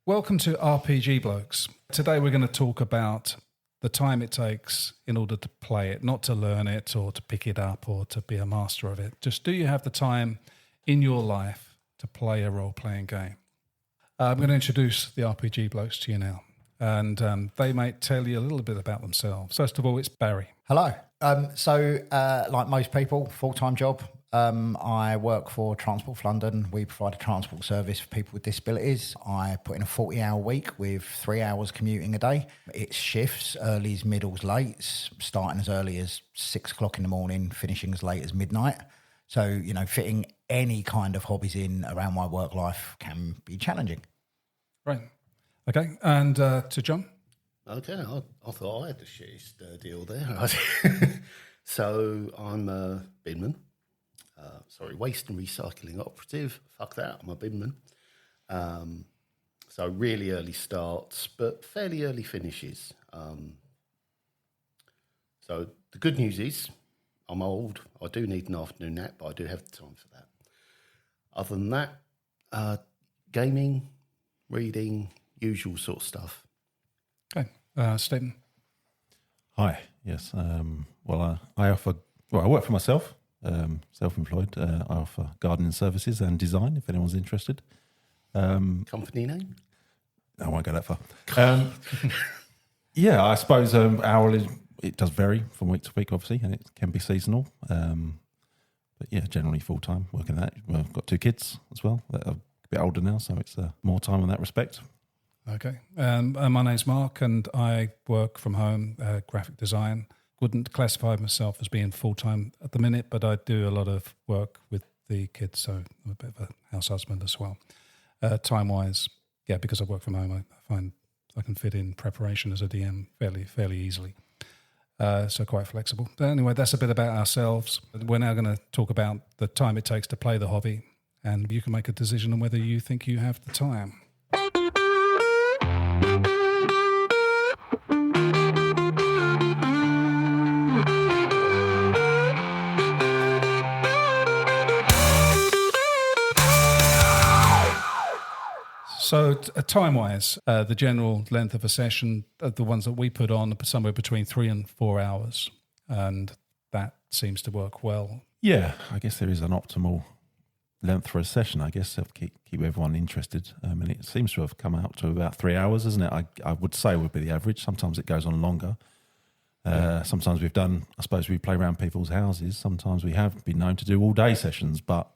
Welcome to RPG Blokes. Today we're going to talk about the time it takes in order to play it, not to learn it or to pick it up or to be a master of it. Just do you have the time in your life to play a role-playing game? I'm going to introduce the RPG Blokes to you now, and they might tell you a little bit about themselves. First of all, it's Barry. Hello. Like most people, full-time job. I work for Transport for London. We provide a transport service for people with disabilities. I put in a 40-hour week with 3 hours commuting a day. It's shifts, earlys, middles, lates, starting as early as 6 o'clock in the morning, finishing as late as midnight. So, fitting any kind of hobbies in around my work life can be challenging. Right. Okay. And to John? Okay, I thought I had the shittest deal there. So I'm a binman. Waste and recycling operative. Fuck that, I'm a binman. So really early starts, but fairly early finishes. So the good news is I'm old. I do need an afternoon nap, but I do have the time for that. Other than that, gaming, reading, usual sort of stuff. Okay. Stephen? Hi, yes. I work for myself. Self-employed. I offer gardening services and design, if anyone's interested. Company name? I won't go that far. I suppose hourly, it does vary from week to week, obviously, and it can be seasonal. But yeah, generally full-time working that. I've got 2 kids as well that are a bit older now, so it's more time in that respect. Okay. My name's Mark, and I work from home, graphic design. Wouldn't classify myself as being full-time at the minute, but I do a lot of work with the kids, so I'm a bit of a house husband as well. Time-wise, yeah, because I work from home, I find I can fit in preparation as a DM fairly easily. So quite flexible. But anyway, that's a bit about ourselves. We're now going to talk about the time it takes to play the hobby, and you can make a decision on whether you think you have the time. So time-wise, the general length of a session, the ones that we put on, are somewhere between 3 and 4 hours, and that seems to work well. Yeah, I guess there is an optimal length for a session, I guess, to keep everyone interested. And it seems to have come out to about 3 hours, isn't it? I would say would be the average. Sometimes it goes on longer. Sometimes we play around people's houses. Sometimes we have been known to do all-day sessions, but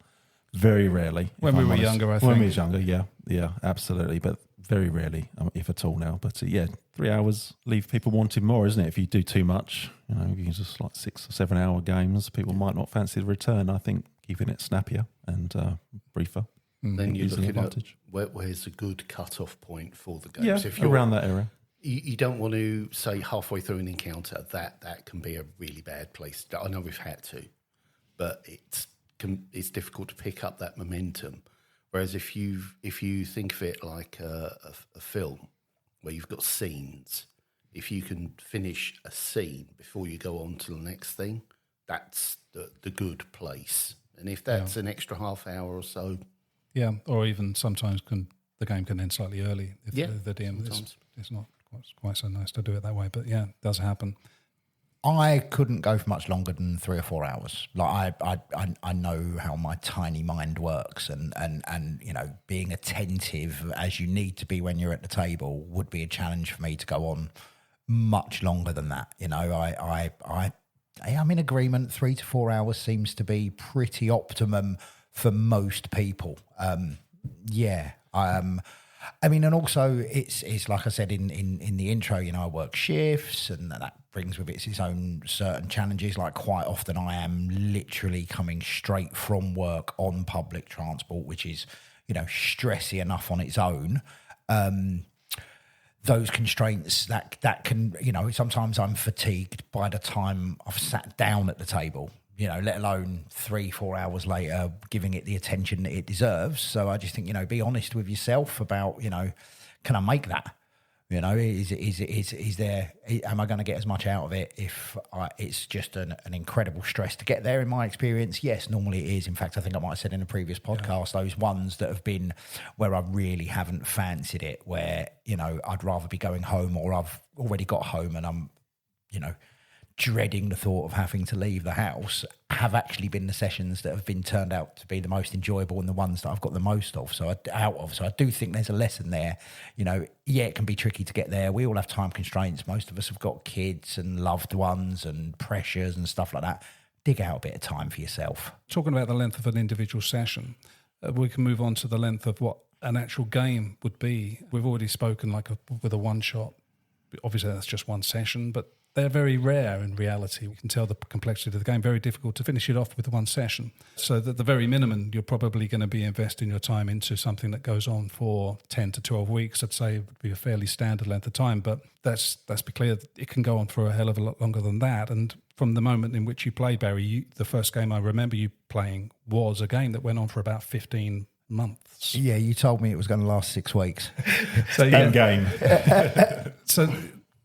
very rarely. When we were younger, I think. When we were younger, yeah, absolutely. But very rarely, if at all now. But 3 hours leave people wanting more, isn't it? If you do too much, you can just like 6 or 7 hour games. People might not fancy the return. I think keeping it snappier and briefer. Then you're looking at where's a good cut-off point for the game. Yeah, so if around that area. You don't want to say halfway through an encounter that can be a really bad place. I know we've had to, but it's difficult to pick up that momentum. Whereas if you think of it like a film where you've got scenes, if you can finish a scene before you go on to the next thing, that's the good place. And if that's an extra half hour or so, yeah, or even sometimes the game can end slightly early if the DM is not quite so nice to do it that way. But yeah, it does happen. I couldn't go for much longer than 3 or 4 hours. Like I know how my tiny mind works, and being attentive as you need to be when you're at the table would be a challenge for me to go on much longer than that. I'm in agreement. 3 to 4 hours seems to be pretty optimum for most people. And also it's like I said in the intro, I work shifts, and that brings with it its own certain challenges. Like quite often I am literally coming straight from work on public transport, which is, stressy enough on its own. Those constraints that can, sometimes I'm fatigued by the time I've sat down at the table, let alone 3-4 hours later, giving it the attention that it deserves. So I just think, be honest with yourself about, can I make that? You know, is there? Am I going to get as much out of it if it's just an incredible stress to get there? In my experience, yes, normally it is. In fact, I think I might have said in a previous podcast, those ones that have been where I really haven't fancied it, where, you know, I'd rather be going home, or I've already got home and I'm, you know, dreading the thought of having to leave the house, have actually been the sessions that have been turned out to be the most enjoyable and the ones that I've got the most of. So I do think there's a lesson there. You know, yeah, it can be tricky to get there. We all have time constraints. Most of us have got kids and loved ones and pressures and stuff like that. Dig out a bit of time for yourself. Talking about the length of an individual session, we can move on to the length of what an actual game would be. We've already spoken with a one-shot. Obviously, that's just one session, but they're very rare in reality. We can tell the complexity of the game. Very difficult to finish it off with one session. So at the very minimum, you're probably going to be investing your time into something that goes on for 10 to 12 weeks. I'd say it would be a fairly standard length of time, but let's be clear, it can go on for a hell of a lot longer than that. And from the moment in which you play, Barry, the first game I remember you playing was a game that went on for about 15 months. Yeah, you told me it was going to last 6 weeks. So End game. So,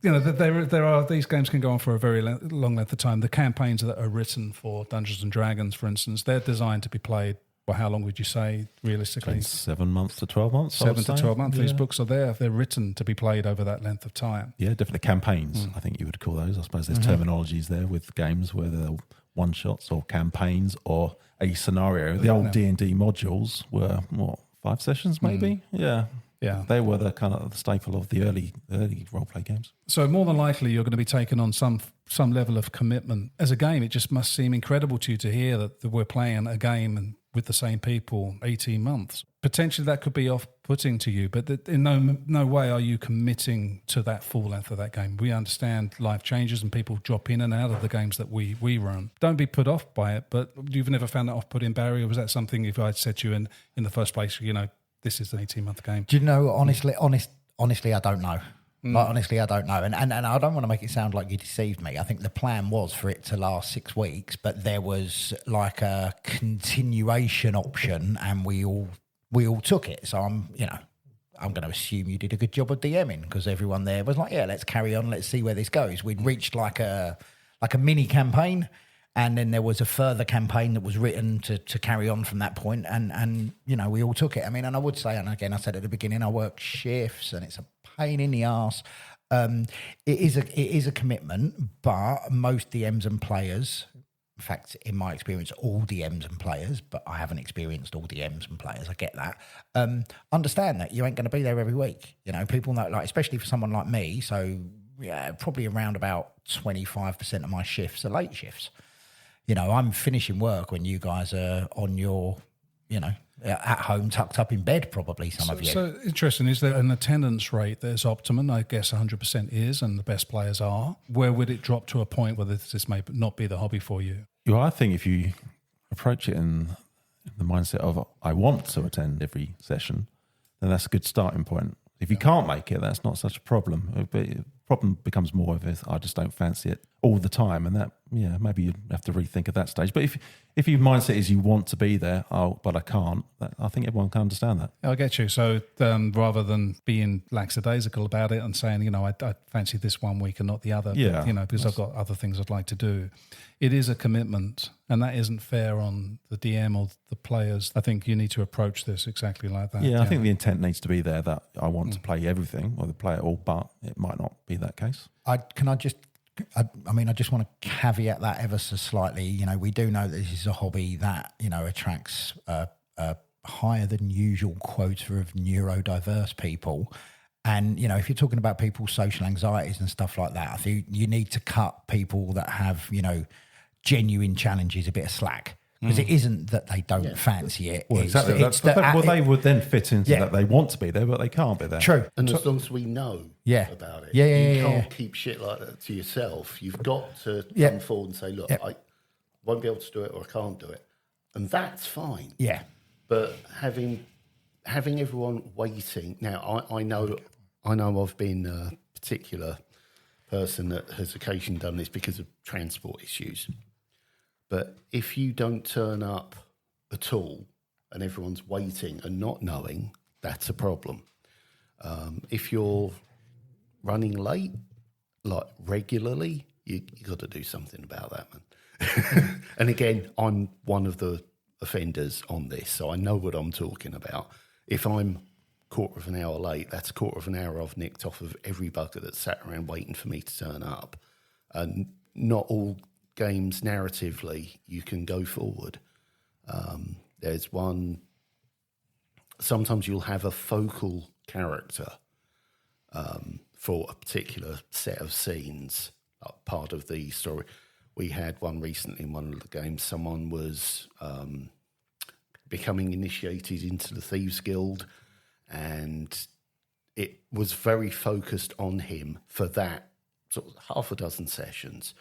you know, there are these games can go on for a very long length of time. The campaigns that are written for Dungeons and Dragons, for instance, they're designed to be played. Well, how long would you say realistically? 7 months to 12 months. 7 to 12 months. Yeah. These books are there. They're written to be played over that length of time. Yeah, definitely campaigns. I think you would call those. I suppose there's terminologies there with games where they're one shots or campaigns or a scenario. The old D&D modules were 5 sessions maybe. Yeah. They were the kind of the staple of the early role play games. So more than likely, you're going to be taking on some level of commitment as a game. It just must seem incredible to you to hear that we're playing a game and with the same people 18 months. Potentially that could be off-putting to you, but in no way are you committing to that full length of that game. We understand life changes and people drop in and out of the games that we run. Don't be put off by it, but you've never found that off-putting, Barry, or was that something if I'd said to you in the first place, you know, this is an 18-month game? Do you know, honestly, I don't know. Like, honestly, I don't know. And I don't want to make it sound like you deceived me. I think the plan was for it to last 6 weeks, but there was like a continuation option and we all took it. So I'm going to assume you did a good job of DMing because everyone there was like, yeah, let's carry on. Let's see where this goes. We'd reached like a mini campaign. And then there was a further campaign that was written to carry on from that point. And you know, we all took it. I mean, and I would say, and again, I said at the beginning, I work shifts and it's a pain in the arse. It is a commitment, but most DMs and players, in fact, in my experience, all DMs and players, but I haven't experienced all DMs and players, I get that, understand that you ain't going to be there every week. You know, people know, like, especially for someone like me, so yeah, probably around about 25% of my shifts are late shifts. You know, I'm finishing work when you guys are on your, you know, at home, tucked up in bed, probably some of you. So interesting. Is there an attendance rate that's optimum? I guess 100% is, and the best players are. Where would it drop to a point where this may not be the hobby for you? Well, I think if you approach it in the mindset of I want to attend every session, then that's a good starting point. If you can't make it, that's not such a problem. But the problem becomes more of I just don't fancy it all the time, and that maybe you have to rethink at that stage. But if your mindset is you want to be there, but I can't, I think everyone can understand that. I get you. So rather than being lackadaisical about it and saying, you know, I fancy this one week and not the other, you know, because I've got other things I'd like to do. It is a commitment, and that isn't fair on the DM or the players. I think you need to approach this exactly like that. Yeah, I think the intent needs to be there that I want to play everything or to play it all, but it might not be that case. I just want to caveat that ever so slightly. You know, we do know that this is a hobby that, you know, attracts a higher than usual quota of neurodiverse people. And, you know, if you're talking about people's social anxieties and stuff like that, I think you need to cut people that have, you know, genuine challenges a bit of slack. Because it isn't that they don't fancy it. Well, exactly. They would then fit into that they want to be there, but they can't be there. True. And as long as we know about it, you can't keep shit like that to yourself. You've got to come forward and say, look, I won't be able to do it or I can't do it. And that's fine. Yeah. But having everyone waiting. Now, I know I've been a particular person that has occasionally done this because of transport issues. But if you don't turn up at all and everyone's waiting and not knowing, that's a problem. If you're running late, like regularly, you got to do something about that, man. And again, I'm one of the offenders on this, so I know what I'm talking about. If I'm quarter of an hour late, that's a quarter of an hour I've nicked off of every bugger that sat around waiting for me to turn up. And not all games narratively you can go forward. There's one, sometimes you'll have a focal character for a particular set of scenes, part of the story. We had one recently in one of the games, someone was becoming initiated into the Thieves Guild, and it was very focused on him for that sort of half a dozen sessions,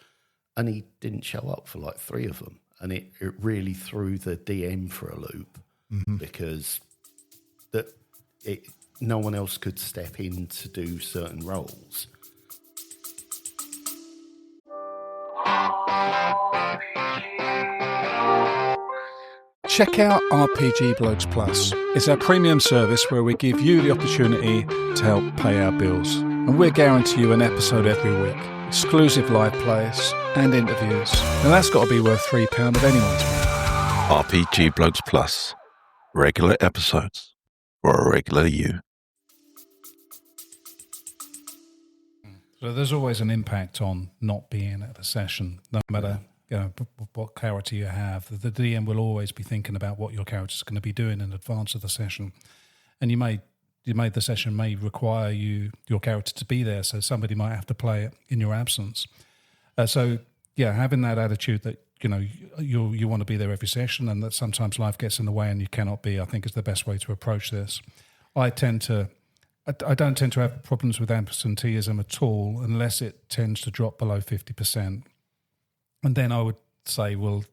and he didn't show up for like 3 of them, and it really threw the DM for a loop because no one else could step in to do certain roles. Check out RPG Blokes Plus. It's our premium service where we give you the opportunity to help pay our bills. And we'll guarantee you an episode every week, exclusive live plays and interviews. And that's got to be worth £3 of anyone's money. RPG Blokes Plus. Regular episodes for a regular you. So there's always an impact on not being at a session, no matter what character you have. The DM will always be thinking about what your character's going to be doing in advance of the session, and the session may require your character to be there, so somebody might have to play it in your absence. Having that attitude that you want to be there every session, and that sometimes life gets in the way and you cannot be, I think is the best way to approach this. I don't tend to have problems with absenteeism at all unless it tends to drop below 50%. And then I would say, well,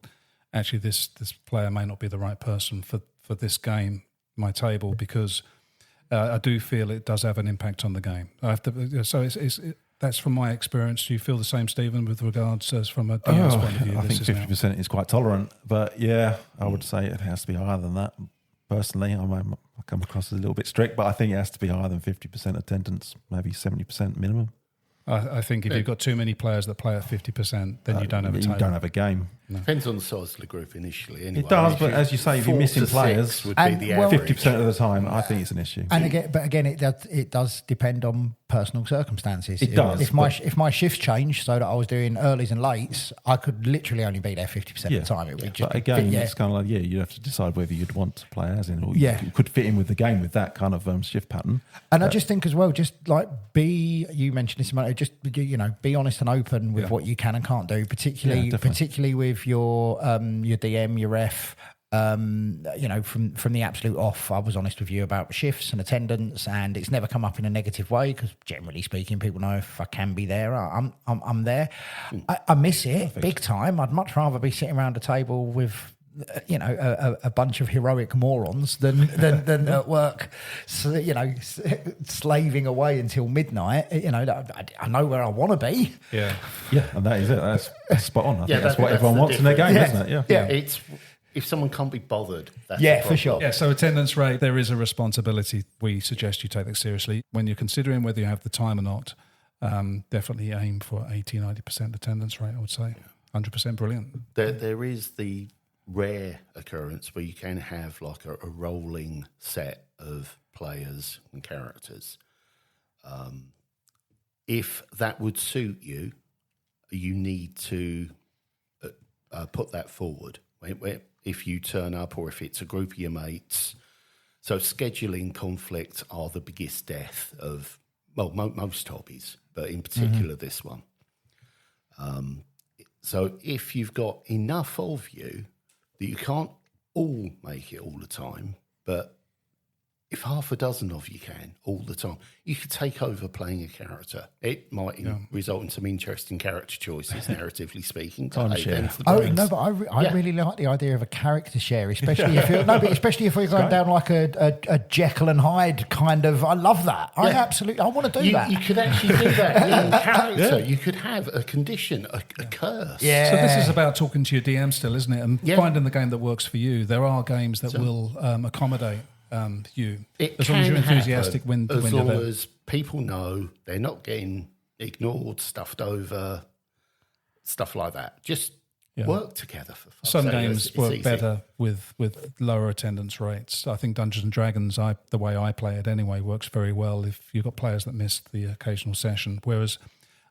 actually this player may not be the right person for this game, my table, because I do feel it does have an impact on the game. That's from my experience. Do you feel the same, Stephen, with regards as from a DM's point of view? I think 50% is quite tolerant, but yeah, I would say it has to be higher than that. Personally, I come across as a little bit strict, but I think it has to be higher than 50% attendance, maybe 70% minimum. I think if you've got too many players that play at 50%, then you don't have a table. You don't have a game. No. Depends on the size of the group initially. Anyway. It does, but as you say, if you're missing players, would be the average. 50% of the time, I think it's an issue. And again, it does depend on personal circumstances. It does. If my shifts changed so that I was doing earlies and lates, I could literally only be there 50% of the time. It would but again, it's kind of like, you have to decide whether you'd want to play as in, or you could fit in with the game with that kind of shift pattern. And I just think as well, just like you mentioned this a minute, just be honest and open with what you can and can't do, particularly with your DM, your ref. From the absolute off, I was honest with you about shifts and attendance, and it's never come up in a negative way because generally speaking, people know if I can be there, I'm there. I miss it big time. I'd much rather be sitting around a table with a bunch of heroic morons than at work, slaving away until midnight. I know where I want to be. Yeah, and that is it. That's spot on. I think that's what everyone wants in their game, isn't it? Yeah. It's if someone can't be bothered. That's for sure. Yeah, so attendance rate, there is a responsibility. We suggest you take that seriously when you're considering whether you have the time or not. Definitely aim for 80-90% attendance rate. I would say 100% brilliant. There is the rare occurrence where you can have like a rolling set of players and characters. If that would suit you, you need to put that forward. If you turn up or if it's a group of your mates. So scheduling conflict are the biggest death of, most hobbies, but in particular this one. So if you've got enough of you that you can't all make it all the time, but if half a dozen of you can all the time, you could take over playing a character. It might result in some interesting character choices, narratively speaking. I really like the idea of a character share, especially if you're going down like a Jekyll and Hyde kind of. I love that. I want to do that. You could actually do that in character. You could have a condition, a curse. Yeah. So this is about talking to your DM still, isn't it? And finding the game that works for you. There are games that will accommodate you. It As long as can you're enthusiastic happen, when as you're long there. as people know they're not getting ignored, stuffed over, stuff like that. Just work together. For fuck's Some sake. games It's work easy. better with lower attendance rates. I think Dungeons and Dragons, the way I play it anyway, works very well if you've got players that miss the occasional session. Whereas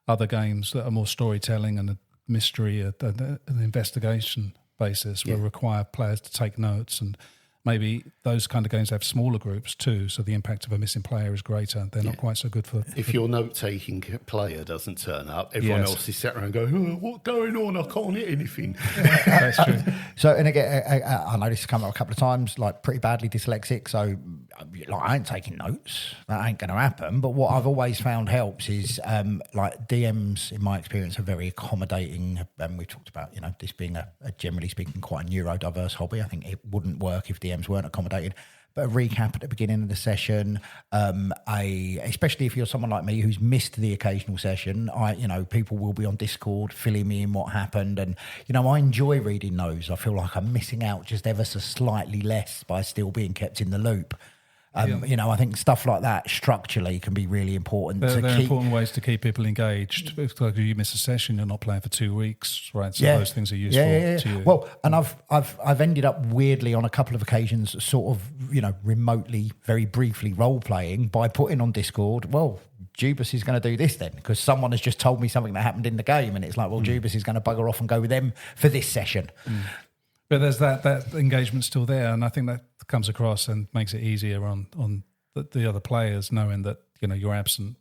other games that are more storytelling and a mystery, an investigation basis, will require players to take notes, and maybe those kind of games have smaller groups too, so the impact of a missing player is greater. They're not quite so good for... If your note-taking player doesn't turn up, everyone else is sat around going, "Oh, what's going on? I can't hit anything." That's true. So, and again, I know this has come up a couple of times, like pretty badly dyslexic. So, like, I ain't taking notes. That ain't going to happen. But what I've always found helps is, like, DMs, in my experience, are very accommodating. And we talked about, this being a generally speaking, quite a neurodiverse hobby. I think it wouldn't work if DMs weren't accommodated. But a recap at the beginning of the session, especially if you're someone like me who's missed the occasional session, people will be on Discord filling me in what happened, and I enjoy reading those. I feel like I'm missing out just ever so slightly less by still being kept in the loop. I think stuff like that structurally can be really important. They're important ways to keep people engaged. If you miss a session, you're not playing for 2 weeks, right? So those things are useful to you. Well, and I've ended up weirdly on a couple of occasions, sort of remotely, very briefly role playing by putting on Discord. Well, Jubas is going to do this then because someone has just told me something that happened in the game, and it's like, well, Jubas is going to bugger off and go with them for this session. But there's that engagement still there, and I think that comes across and makes it easier on the other players knowing that you're absent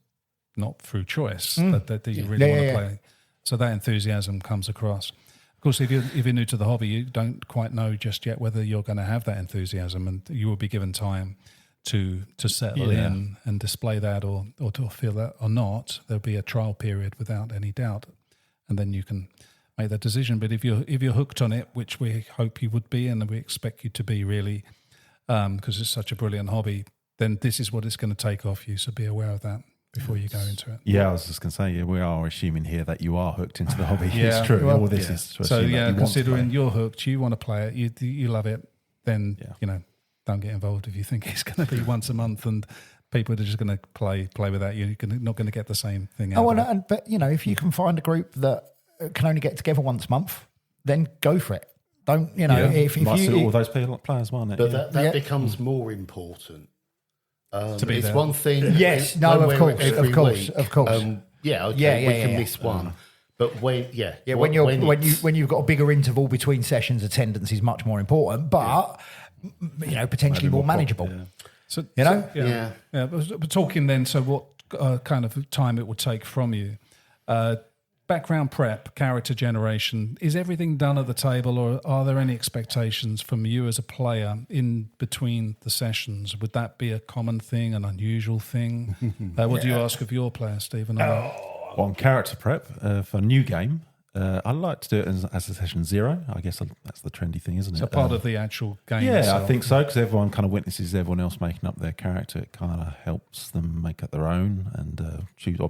not through choice, that you really want to play. So that enthusiasm comes across. Of course, if you're new to the hobby, you don't quite know just yet whether you're going to have that enthusiasm, and you will be given time to settle in and display that or to feel that or not. There'll be a trial period without any doubt, and then you can make that decision. But if you're hooked on it, which we hope you would be, and we expect you to be really, because it's such a brilliant hobby, then this is what it's going to take off you. So be aware of that before you go into it. Yeah, I was just going to say, we are assuming here that you are hooked into the hobby. It's true. All this is to so assume that you considering want to you're hooked, you want to play it, you love it, then don't get involved if you think it's going to be once a month and people are just going to play without you. You're not going to get the same thing out of it. But if you can find a group that can only get together once a month, then go for it. Don't if might you suit all those players, might it? But that becomes more important. To be it's there. one thing. Yes, when no, we're of course, every of course, week, of course. We can miss one. But when you've got a bigger interval between sessions, attendance is much more important, but potentially more manageable. So, Yeah. But talking then, so what kind of time it would take from you? Background prep, character generation, is everything done at the table, or are there any expectations from you as a player in between the sessions? Would that be a common thing, an unusual thing? What do you ask of your players, Stephen? Well, on character prep for a new game, I like to do it as a session 0. I guess that's the trendy thing, isn't it? So part of the actual game. Yeah, itself. I think so, because everyone kind of witnesses everyone else making up their character. It kind of helps them make up their own and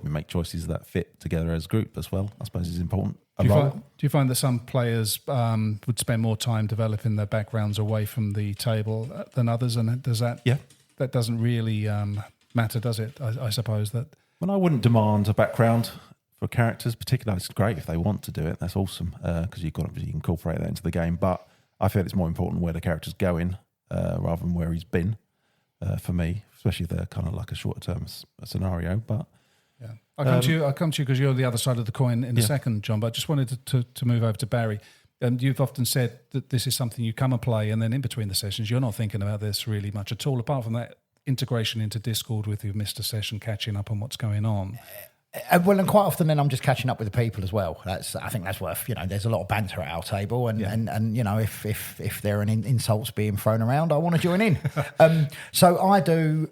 make choices that fit together as a group as well, I suppose is important. Do you find that some players would spend more time developing their backgrounds away from the table than others? And does that... Yeah. That doesn't really matter, does it? I suppose that... Well, I wouldn't demand a background for characters, particularly. It's great if they want to do it. That's awesome because you've got to incorporate that into the game. But I feel it's more important where the character's going rather than where he's been for me, especially if they're kind of like a shorter term scenario. But I'll come to you because you're the other side of the coin in a second, John. But I just wanted to move over to Barry. And you've often said that this is something you come and play, and then in between the sessions, you're not thinking about this really much at all, apart from that integration into Discord with your missed a session, catching up on what's going on. Well, and quite often then I'm just catching up with the people as well. I think that's worth, there's a lot of banter at our table and if there are insults being thrown around, I want to join in. So I do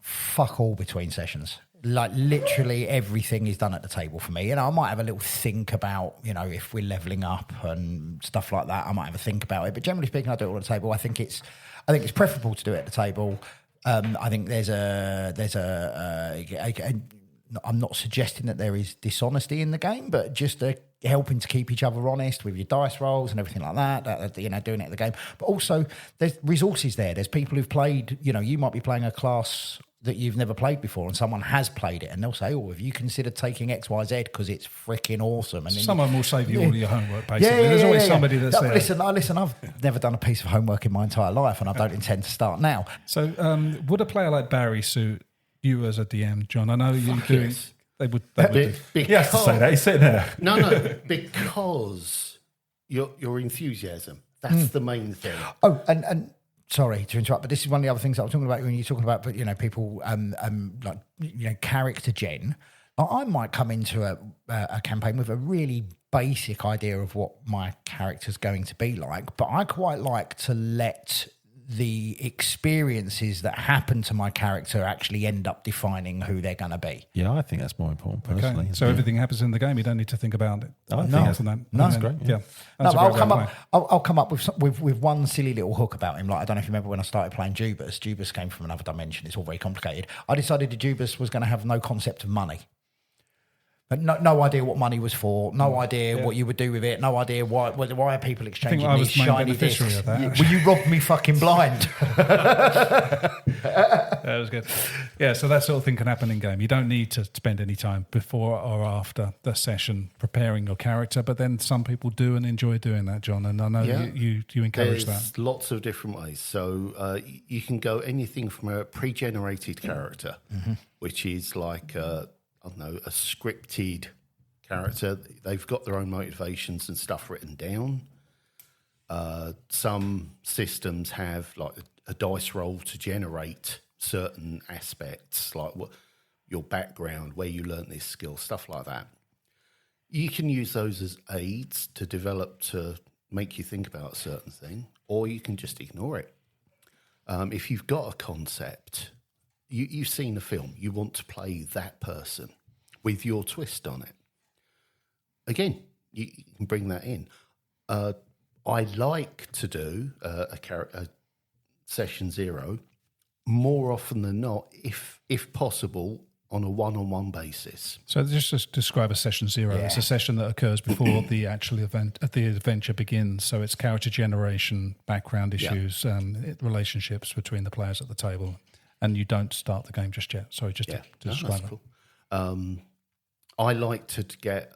fuck all between sessions. Like literally everything is done at the table for me. I might have a little think about, if we're leveling up and stuff like that, I might have a think about it. But generally speaking, I do it all at the table. I think it's preferable to do it at the table. I think there's I'm not suggesting that there is dishonesty in the game, but just helping to keep each other honest with your dice rolls and everything like that, doing it in the game. But also, there's resources there. There's people who've played, you might be playing a class that you've never played before and someone has played it and they'll say, have you considered taking XYZ because it's freaking awesome? And then someone will save you all your homework, basically. There's always somebody that's there. Listen, I've never done a piece of homework in my entire life and I don't intend to start now. So would a player like Barry suit you as a DM, John? I know you do. Yes. They would do. He has to say that. He's sitting there. No, because your enthusiasm. That's the main thing. Oh, and sorry to interrupt, but this is one of the other things that I was talking about when you're talking about, people character gen. I might come into a campaign with a really basic idea of what my character's going to be like, but I quite like to let the experiences that happen to my character actually end up defining who they're going to be. Yeah, I think that's more important personally. Okay. So everything happens in the game. You don't need to think about it. I think that's great. Yeah. That's I'll come up with one silly little hook about him. Like, I don't know if you remember when I started playing Jubas. Jubas came from another dimension. It's all very complicated. I decided that Jubas was going to have no concept of money. But no idea what money was for, no idea what you would do with it, no idea why are people exchanging these shiny discs. Of that. Will you rob me fucking blind? That was good. Yeah, so that sort of thing can happen in game. You don't need to spend any time before or after the session preparing your character, but then some people do and enjoy doing that, John, and I know you encourage There's that. lots of different ways. So you can go anything from a pre-generated character, which is like... I don't know, a scripted character. They've got their own motivations and stuff written down. Some systems have like a dice roll to generate certain aspects, like what your background, where you learnt this skill, stuff like that. You can use those as aids to develop to make you think about a certain thing, or you can just ignore it. If you've got a concept... You've seen a film, you want to play that person with your twist on it. Again, you can bring that in. I like to do a session 0 more often than not, if possible, on a one-on-one basis. So just describe a session 0. Yeah. It's a session that occurs before the actual event, the adventure begins. So it's character generation, background issues, relationships between the players at the table. And you don't start the game just yet. Sorry, just to describe it. Cool. I like to get...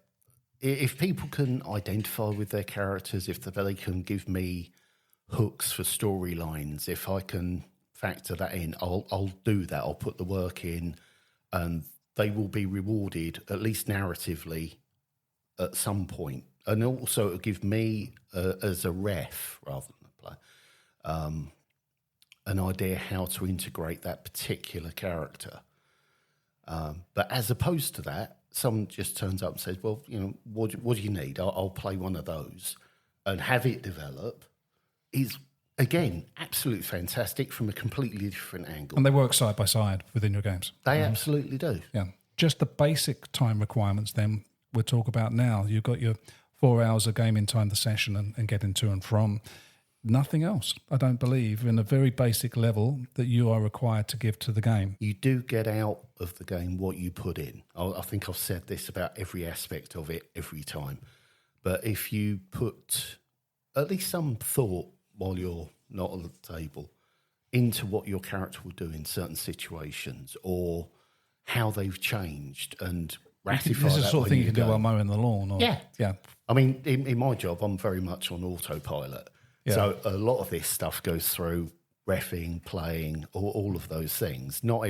If people can identify with their characters, if they can give me hooks for storylines, if I can factor that in, I'll do that. I'll put the work in and they will be rewarded, at least narratively, at some point. And also it'll give me, as a ref rather than a player, an idea how to integrate that particular character. But as opposed to that, someone just turns up and says, well, what do you need? I'll play one of those and have it develop is, again, absolutely fantastic from a completely different angle. And they work side by side within your games. They absolutely do. Yeah. Just the basic time requirements then we'll talk about now. You've got your 4 hours of gaming time, the session, and getting to and from. Nothing else, I don't believe, in a very basic level that you are required to give to the game. You do get out of the game what you put in. I think I've said this about every aspect of it every time. But if you put at least some thought while you're not on the table into what your character will do in certain situations or how they've changed and ratify this is the that sort of thing you can do go. while mowing the lawn. Or, yeah. I mean, in my job, I'm very much on autopilot. Yeah. So a lot of this stuff goes through reffing, playing, all of those things. Not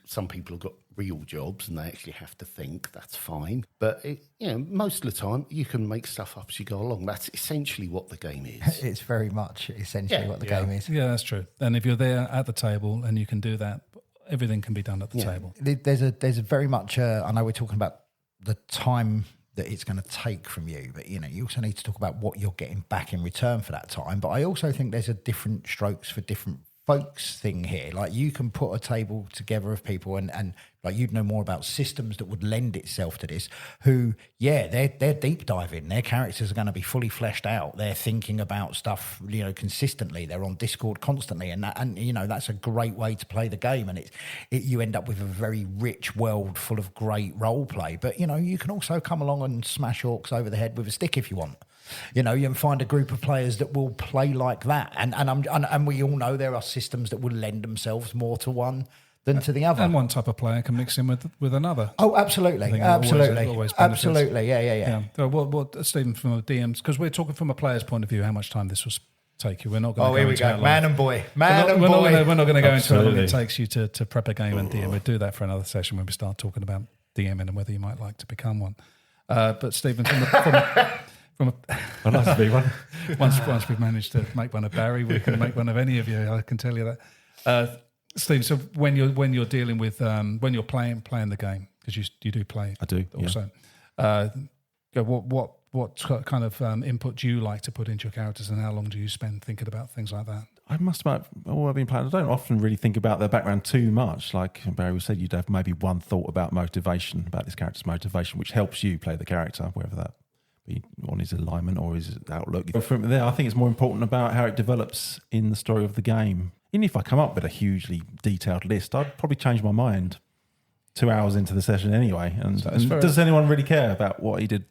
some people have got real jobs and they actually have to think. That's fine. But, most of the time you can make stuff up as you go along. That's essentially what the game is. It's very much essentially what the game is. Yeah, that's true. And if you're there at the table and you can do that, everything can be done at the table. There's a very much, I know we're talking about the time that it's going to take from you, but you also need to talk about what you're getting back in return for that time. But I also think there's a different strokes for different folks thing here. Like, you can put a table together of people and like, you'd know more about systems that would lend itself to this, who, they're deep diving. Their characters are going to be fully fleshed out. They're thinking about stuff, consistently. They're on Discord constantly. And that's a great way to play the game. And you end up with a very rich world full of great role play. But, you can also come along and smash orcs over the head with a stick if you want. You can find a group of players that will play like that. And we all know there are systems that will lend themselves more to one than to the other. And one type of player can mix in with another. Oh, absolutely. Always absolutely. Yeah. So what, Stephen, from a DM's, because we're talking from a player's point of view, how much time this will take you. We're not going to go into how long. Man and boy. We're not going to go into how long Absolutely. it takes you to prep a game and DM. We'll do that for another session when we start talking about DMing and whether you might like to become one. But Stephen, I'd like to be one. once we've managed to make one of Barry, we can make one of any of you. I can tell you that. Steve, so when you're dealing with when you're playing the game, because you do play, I do also. What kind of input do you like to put into your characters, and how long do you spend thinking about things like that? I must admit, I've been playing, I don't often really think about their background too much. Like Barry said, you'd have maybe one thought about motivation, about this character's motivation, which helps you play the character, whether that be on his alignment or his outlook. From there, I think it's more important about how it develops in the story of the game. Even if I come up with a hugely detailed list, I'd probably change my mind 2 hours into the session anyway. And does anyone really care about what he did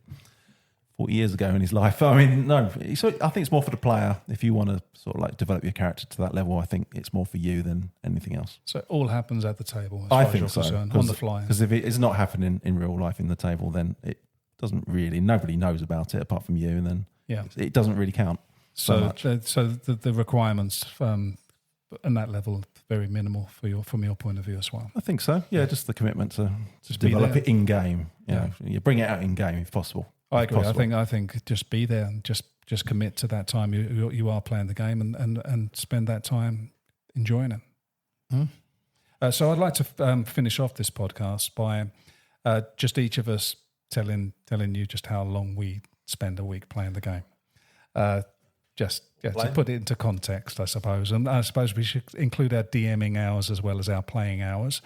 40 years ago in his life? I mean, no. So I think it's more for the player. If you want to sort of like develop your character to that level, I think it's more for you than anything else. So it all happens at the table, as I far think as you're so. concerned, on the fly. Because if it's not happening in real life in the table, then it doesn't really, nobody knows about it apart from you, and then it doesn't really count so much. The requirements and that level very minimal from your point of view as well. I think so. Yeah, just the commitment to Just develop be it in game. You bring it out in game if possible. I agree. Possible. I think just be there and just commit to that time you are playing the game and spend that time enjoying it. So I'd like to finish off this podcast by just each of us telling you just how long we spend a week playing the game. To put it into context, I suppose. And I suppose we should include our DMing hours as well as our playing hours.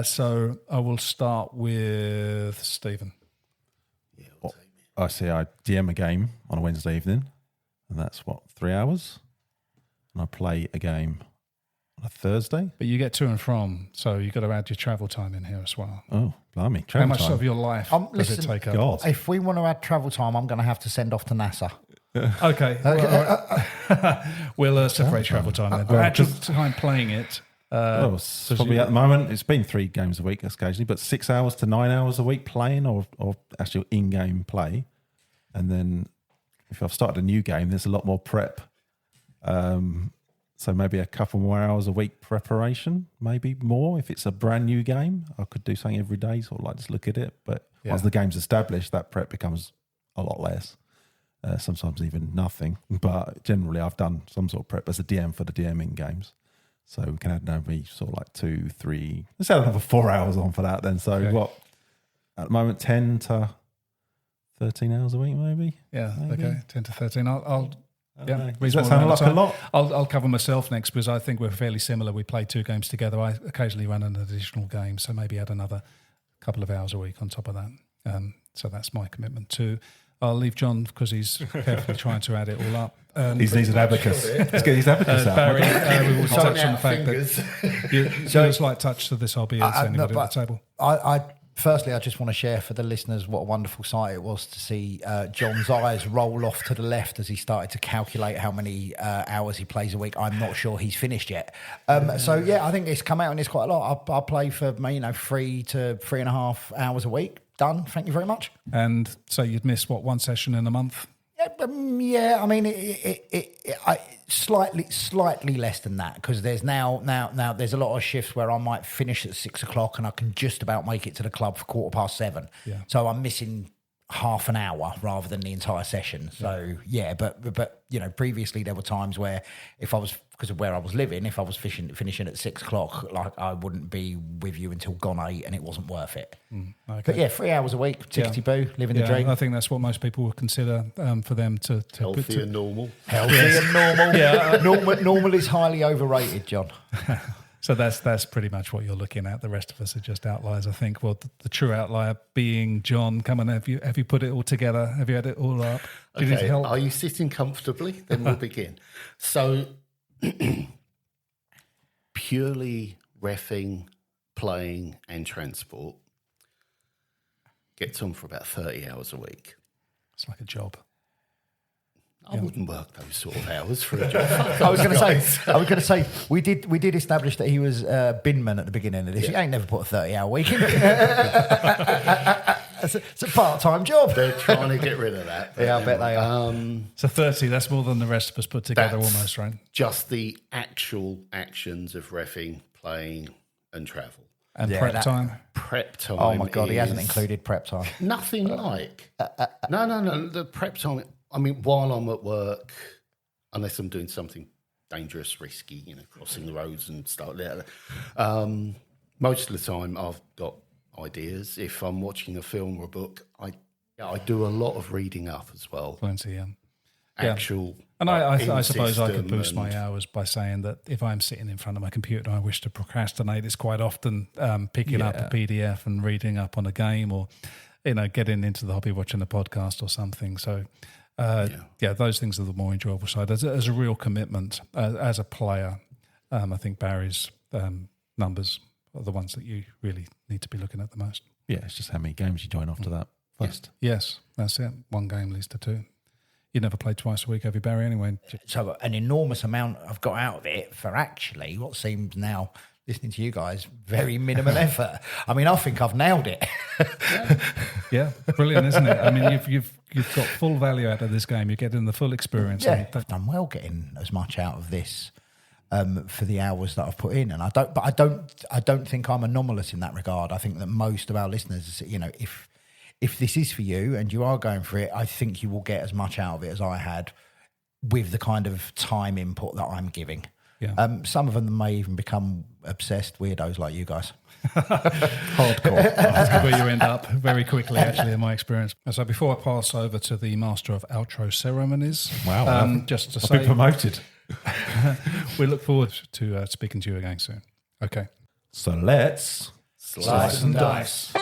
So I will start with Stephen. I see I DM a game on a Wednesday evening, and that's 3 hours. And I play a game on a Thursday. But you get to and from, so you've got to add your travel time in here as well. Oh, blimey. How much of your life does it take up? God. If we want to add travel time, I'm going to have to send off to NASA. Okay. We'll separate travel time then. But actual time playing it. It's probably at the moment, it's been 3 games a week occasionally, but 6 hours to 9 hours a week playing or actual in-game play. And then if I've started a new game, there's a lot more prep. So maybe a couple more hours a week preparation, maybe more. If it's a brand new game, I could do something every day, sort of like just look at it. But once the game's established, that prep becomes a lot less. Sometimes even nothing. But generally, I've done some sort of prep as a DM for the DMing games. So we can add maybe sort of like 2, 3. Let's add another 4 hours on for that then. So at the moment, 10 to 13 hours a week, maybe? Yeah, maybe. okay, 10 to 13. Does that sound like a lot? I'll cover myself next because I think we're fairly similar. We play 2 games together. I occasionally run an additional game, so maybe add another couple of hours a week on top of that. So that's my commitment too. I'll leave John because he's carefully trying to add it all up. He needs an abacus. Let's get his abacus out. Barry, we will touch on the fact that you slight touch to this hobby as anybody at the table. Firstly, I just want to share for the listeners what a wonderful sight it was to see John's eyes roll off to the left as he started to calculate how many hours he plays a week. I'm not sure he's finished yet. So, I think it's come out and it's quite a lot. I play for 3 to 3.5 hours a week. Done. Thank you very much. And so you'd miss, one session in a month? I mean, slightly less than that because there's now there's a lot of shifts where I might finish at 6 o'clock and I can just about make it to the club for 7:15. Yeah. So I'm missing half an hour rather than the entire session. So yeah, but you know, previously there were times where if I was, because of where I was living, if I was finishing at 6 o'clock, like I wouldn't be with you until gone 8, and it wasn't worth it. Okay. But yeah, 3 hours a week, tickety boo, living the dream. I think that's what most people would consider for them to Healthy and normal. Healthy and normal. Yeah, normal is highly overrated, John. So that's pretty much what you're looking at. The rest of us are just outliers, I think. Well, the true outlier being John. Come on, have you put it all together? Have you had it all up? Do you need help? Are you sitting comfortably? Then we'll begin. So, purely reffing, playing, and transport gets on for about 30 hours a week. It's like a job. I wouldn't work those sort of hours for a job. I was going to say, we did establish that he was binman at the beginning of this. He ain't never put a 30-hour week in. It's a part-time job. They're trying to get rid of that. Yeah, I bet they are. So 30, that's more than the rest of us put together almost, right? Just the actual actions of reffing, playing, and travel. And prep time? Prep time. Oh my God, he hasn't included prep time. Nothing like. No. The prep time, I mean, while I'm at work, unless I'm doing something dangerous, risky, you know, crossing the roads and stuff like that. Most of the time I've got ideas. If I'm watching a film or a book, I do a lot of reading up as well. Plenty, yeah. Actual. And I suppose I could boost my hours by saying that if I'm sitting in front of my computer and I wish to procrastinate, it's quite often picking up a PDF and reading up on a game, or, you know, getting into the hobby, watching a podcast or something. So, those things are the more enjoyable side. As a real commitment, as a player, I think Barry's numbers are the ones that you really need to be looking at the most. Yeah, it's just how many games you join after that first. Yes, that's it. 1 game leads to 2. You never play twice a week, have you, Barry, anyway? So an enormous amount I've got out of it for actually what seems now, listening to you guys, very minimal effort. I mean, I think I've nailed it. Yeah, brilliant, isn't it? I mean, you've got full value out of this game. You're getting the full experience. Yeah, I've done well getting as much out of this for the hours that I've put in, and I don't think I'm anomalous in that regard. I think that most of our listeners, you know, if this is for you and you are going for it, I think you will get as much out of it as I had with the kind of time input that I'm giving. Yeah. Some of them may even become obsessed weirdos like you guys. Hardcore. That's where you end up very quickly, actually, in my experience. So before I pass over to the master of outro ceremonies, just to say, I've been promoted. We look forward to speaking to you again soon. Okay. So let's Slice and dice.